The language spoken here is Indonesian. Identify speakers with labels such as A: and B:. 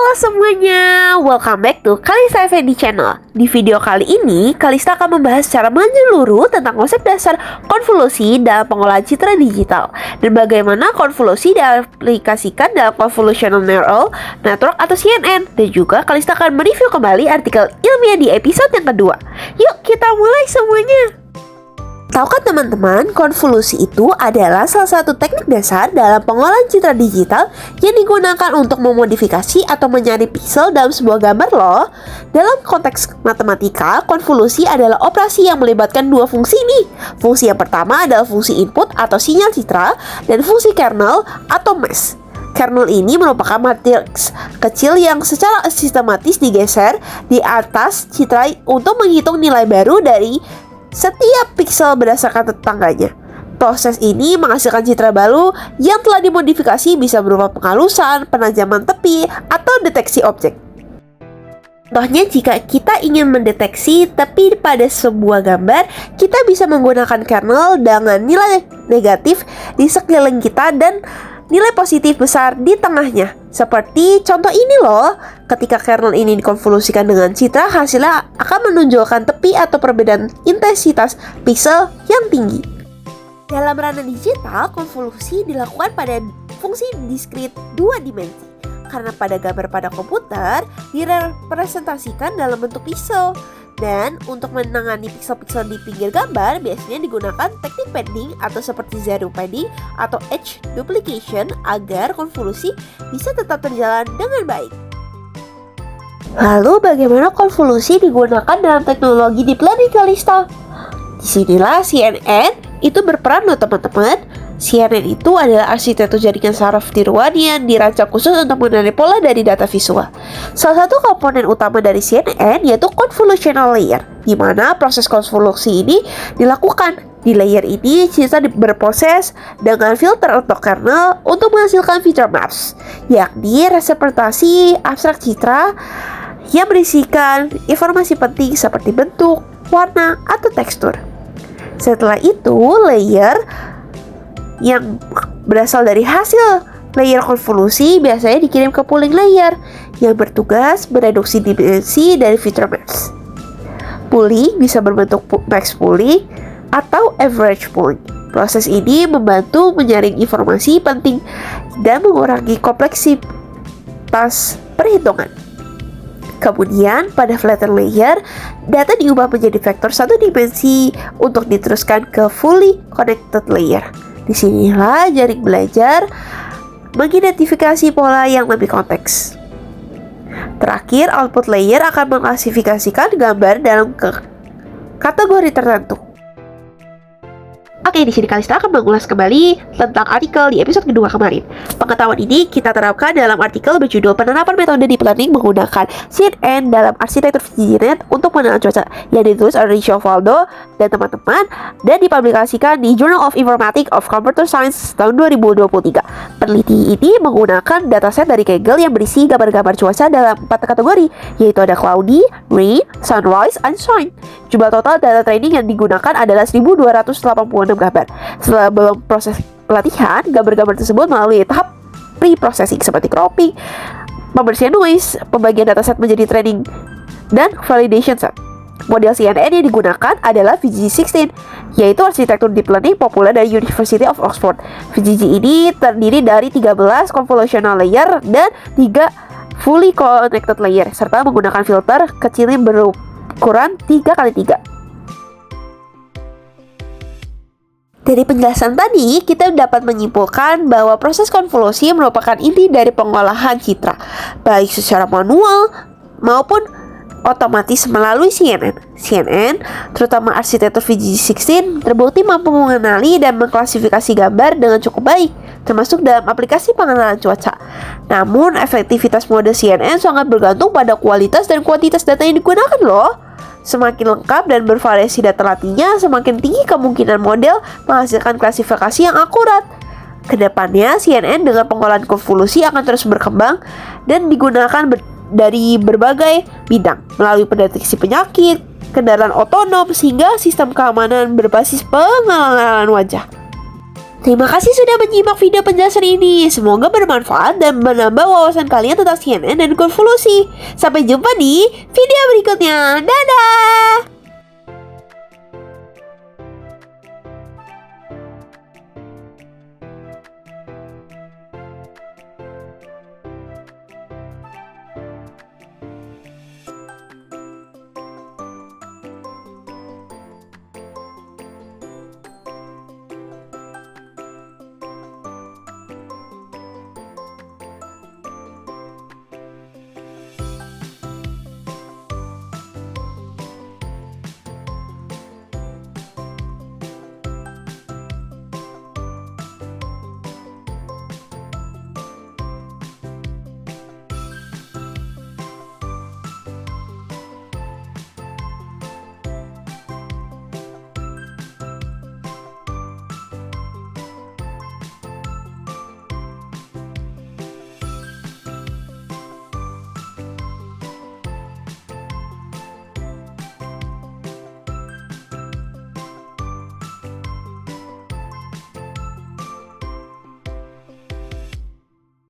A: Halo semuanya, welcome back to Kalista Effendi Channel. Di video kali ini, Kalista akan membahas secara menyeluruh tentang konsep dasar konvolusi dalam pengolahan citra digital dan bagaimana konvolusi diaplikasikan dalam Convolutional Neural Network atau CNN. Dan juga Kalista akan mereview kembali artikel ilmiah di episode yang kedua. Yuk kita mulai semuanya. Tahukah teman-teman, konvolusi itu adalah salah satu teknik dasar dalam pengolahan citra digital yang digunakan untuk memodifikasi atau menyaring piksel dalam sebuah gambar loh. Dalam konteks matematika, konvolusi adalah operasi yang melibatkan dua fungsi nih. Fungsi yang pertama adalah fungsi input atau sinyal citra dan fungsi kernel atau mesh. Kernel ini merupakan matriks kecil yang secara sistematis digeser di atas citra untuk menghitung nilai baru dari setiap piksel berdasarkan tetangganya. Proses ini menghasilkan citra baru yang telah dimodifikasi, bisa berupa penghalusan, penajaman tepi, atau deteksi objek. Contohnya, jika kita ingin mendeteksi tepi pada sebuah gambar, kita bisa menggunakan kernel dengan nilai negatif di sekeliling kita dan nilai positif besar di tengahnya. Seperti contoh ini loh, ketika kernel ini dikonvolusikan dengan citra, hasilnya akan menunjukkan tepi atau perbedaan intensitas piksel yang tinggi. Dalam ranah digital, konvolusi dilakukan pada fungsi diskrit dua dimensi. Karena pada gambar pada komputer direpresentasikan dalam bentuk piksel. Dan untuk menangani piksel-piksel di pinggir gambar, biasanya digunakan teknik padding atau seperti zero padding atau edge duplication agar konvolusi bisa tetap berjalan dengan baik. Lalu bagaimana konvolusi digunakan dalam teknologi deep learning, Kalista? Disinilah CNN itu berperan loh teman-teman. CNN itu adalah arsitektur jaringan saraf tiruan yang dirancang khusus untuk mengenali pola dari data visual. Salah satu komponen utama dari CNN yaitu convolutional layer, di mana proses konvolusi ini dilakukan. Di layer ini, citra berproses dengan filter untuk kernel untuk menghasilkan feature maps, yakni representasi abstrak citra yang berisikan informasi penting seperti bentuk, warna, atau tekstur. Setelah itu, layer yang berasal dari hasil layer konvolusi biasanya dikirim ke pooling layer yang bertugas mereduksi dimensi dari feature maps. Pooling bisa berbentuk max pooling atau average pooling. Proses ini membantu menyaring informasi penting dan mengurangi kompleksitas perhitungan. Kemudian pada flatten layer, data diubah menjadi vektor satu dimensi untuk diteruskan ke fully connected layer. Disinilah jaring belajar mengidentifikasi pola yang lebih konteks. Terakhir, output layer akan mengklasifikasikan gambar dalam kategori tertentu. Oke, di sini Kalista akan mengulas kembali tentang artikel di episode kedua kemarin. Pengetahuan ini kita terapkan dalam artikel berjudul Penerapan Metode Deep Learning Menggunakan CNN dalam Arsitektur VGGNet untuk Pengenalan Cuaca, yang ditulis oleh Richo Valdo dan teman-teman dan dipublikasikan di Journal of Informatics of Computer Science tahun 2023. Peneliti ini menggunakan dataset dari Kaggle yang berisi gambar-gambar cuaca dalam 4 kategori, yaitu ada cloudy, rain, sunrise, and shine. Jumlah total data training yang digunakan adalah 1286 gambar. Setelah proses pelatihan, gambar-gambar tersebut melalui tahap pre-processing seperti cropping, pembersihan noise, pembagian dataset menjadi training, dan validation set. Model CNN yang digunakan adalah VGG16, yaitu arsitektur deep learning populer dari University of Oxford. VGG ini terdiri dari 13 convolutional layer dan 3 fully connected layer, serta menggunakan filter kecil yang berukuran 3x3. Dari penjelasan tadi, kita dapat menyimpulkan bahwa proses konvolusi merupakan inti dari pengolahan citra, baik secara manual maupun otomatis melalui CNN. CNN, terutama arsitektur VGG16, terbukti mampu mengenali dan mengklasifikasi gambar dengan cukup baik, termasuk dalam aplikasi pengenalan cuaca. Namun, efektivitas model CNN sangat bergantung pada kualitas dan kuantitas data yang digunakan loh. Semakin lengkap dan bervariasi data latihnya, semakin tinggi kemungkinan model menghasilkan klasifikasi yang akurat. Kedepannya, CNN dengan pengolahan konvolusi akan terus berkembang dan digunakan dari berbagai bidang, melalui pendeteksi penyakit, kendaraan otonom, sehingga sistem keamanan berbasis pengenalan wajah. Terima kasih sudah menyimak video penjelasan ini. Semoga bermanfaat dan menambah wawasan kalian tentang CNN dan konvolusi. Sampai jumpa di video berikutnya. Dadah!